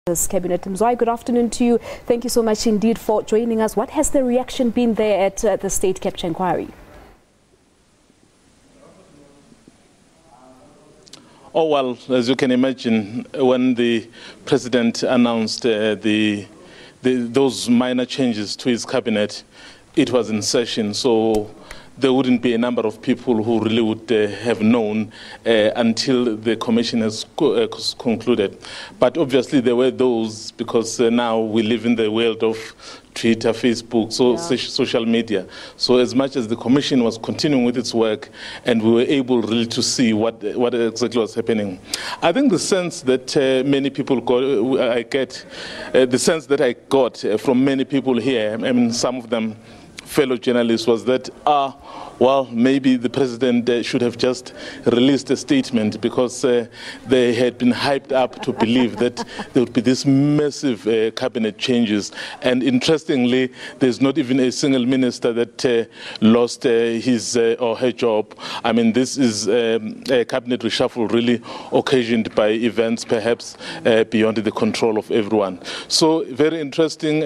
This cabinet. Mzwai, good afternoon to you. Thank you so much indeed for joining us. What has the reaction been there at the state capture inquiry? Oh, well, as you can imagine, when the president announced those minor changes to his cabinet, it was in session. So there wouldn't be a number of people who really would have known until the commission has concluded. But obviously there were those, because now we live in the world of Twitter, Facebook, social media. So as much as the commission was continuing with its work and we were able really to see what exactly was happening, I think the sense that many people got, the sense that I got from many people here, I mean some of them fellow journalists, was that, well, maybe the president should have just released a statement, because they had been hyped up to believe that there would be these massive cabinet changes. And interestingly, there's not even a single minister that lost his or her job. I mean, this is a cabinet reshuffle really occasioned by events perhaps beyond the control of everyone. So very interesting,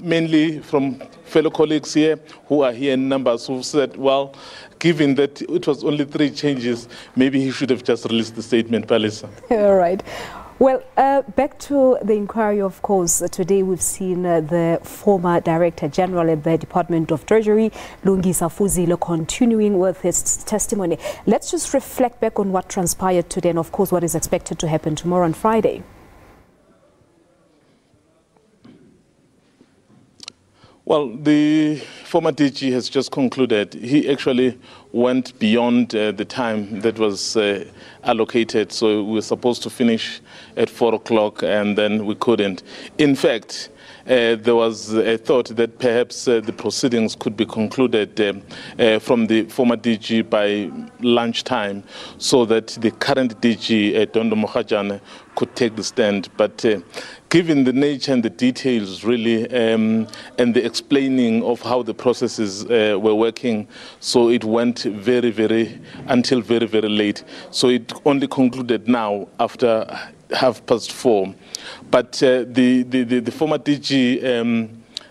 mainly from fellow colleagues here who are here in numbers, who said, well, given that it was only 3 changes, maybe he should have just released the statement, Palisa. All right. Well, back to the inquiry, of course. Today we've seen the former Director General at the Department of Treasury, Lungisa Fuzile, continuing with his testimony. Let's just reflect back on what transpired today and, of course, what is expected to happen tomorrow on Friday. Well, the former DG has just concluded. He actually went beyond the time that was allocated. So we were supposed to finish at 4 o'clock and then we couldn't. In fact, there was a thought that perhaps the proceedings could be concluded from the former DG by lunchtime, so that the current DG, Dondo Mohajane, could take the stand. But given the nature and the details, really, and the explaining of how the processes were working, so it went until very, very late. So it only concluded now after 4:30. But the former DG,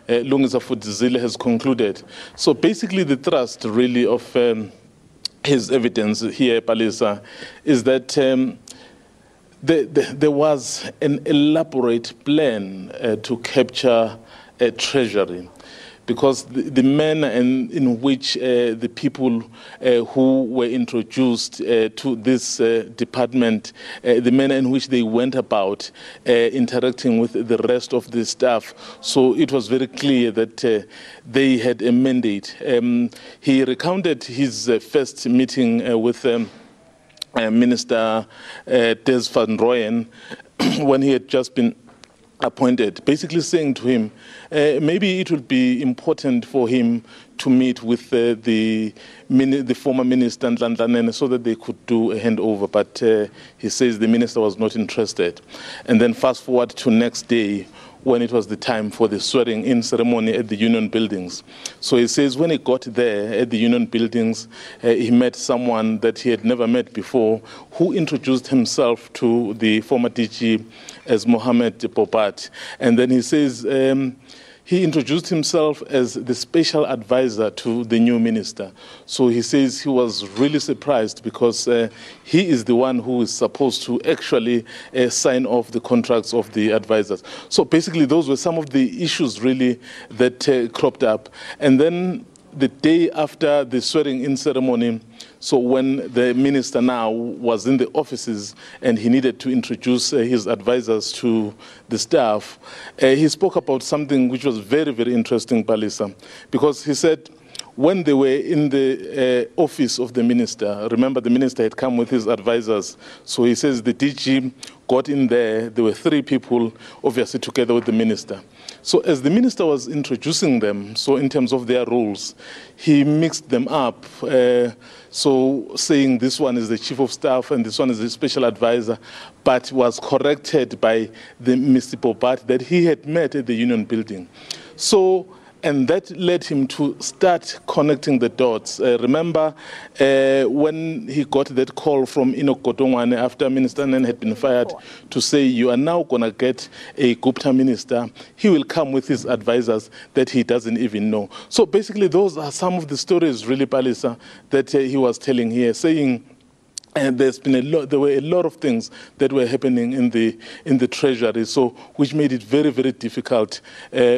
Lungisa Fuzile, has concluded. So basically the thrust really of his evidence here, Palisa, is that there was an elaborate plan to capture Treasury, because the manner in which the people who were introduced to this department, the manner in which they went about interacting with the rest of the staff, so it was very clear that they had a mandate. He recounted his first meeting with Minister Des van Rooyen when he had just been appointed, basically saying to him, maybe it would be important for him to meet with the former minister Ndlandlanene so that they could do a handover. But he says the minister was not interested. And then fast forward to next day, when it was the time for the swearing-in ceremony at the union buildings. So he says when he got there at the union buildings, he met someone that he had never met before, who introduced himself to the former DG as Mohammed Popat. And then he says he introduced himself as the special advisor to the new minister. So he says he was really surprised, because he is the one who is supposed to actually sign off the contracts of the advisors. So basically those were some of the issues really that cropped up. And then the day after the swearing-in ceremony, so when the minister now was in the offices and he needed to introduce his advisors to the staff, he spoke about something which was very, very interesting, Palisa, because he said when they were in the office of the minister, remember the minister had come with his advisors, so he says the DG got in there were 3 people, obviously together with the minister. So as the minister was introducing them, so in terms of their roles, he mixed them up. So saying this one is the chief of staff and this one is the special advisor, but was corrected by the Mr. Popat that he had met at the union building. So And that led him to start connecting the dots. Remember when he got that call from Enoch Godongwane after Minister Nene had been fired to say, you are now going to get a Gupta minister. He will come with his advisors that he doesn't even know. So basically those are some of the stories, really, Palisa, that he was telling here, saying, and there were a lot of things that were happening in the treasury, so which made it very, very difficult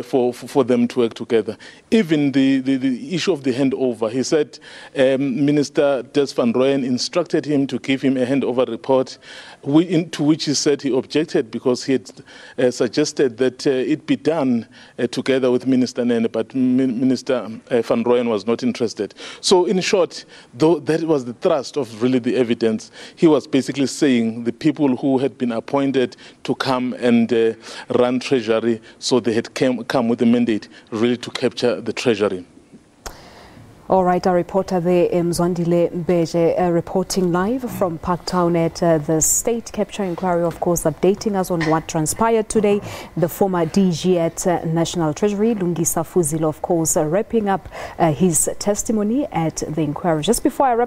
for them to work together. Even the issue of the handover, he said Minister Des van Rooyen instructed him to give him a handover report, to which he said he objected because he had suggested that it be done together with Minister Nene, but Minister van Rooyen was not interested. So in short, though that was the thrust of really the evidence, he was basically saying the people who had been appointed to come and run Treasury, so they had come with a mandate really to capture the Treasury. All right, our reporter there, Mzwandile Mbeje, reporting live from Parktown at the State Capture Inquiry, of course, updating us on what transpired today. The former DG at National Treasury, Lungisa Fuzile, of course, wrapping up his testimony at the inquiry. Just before I wrap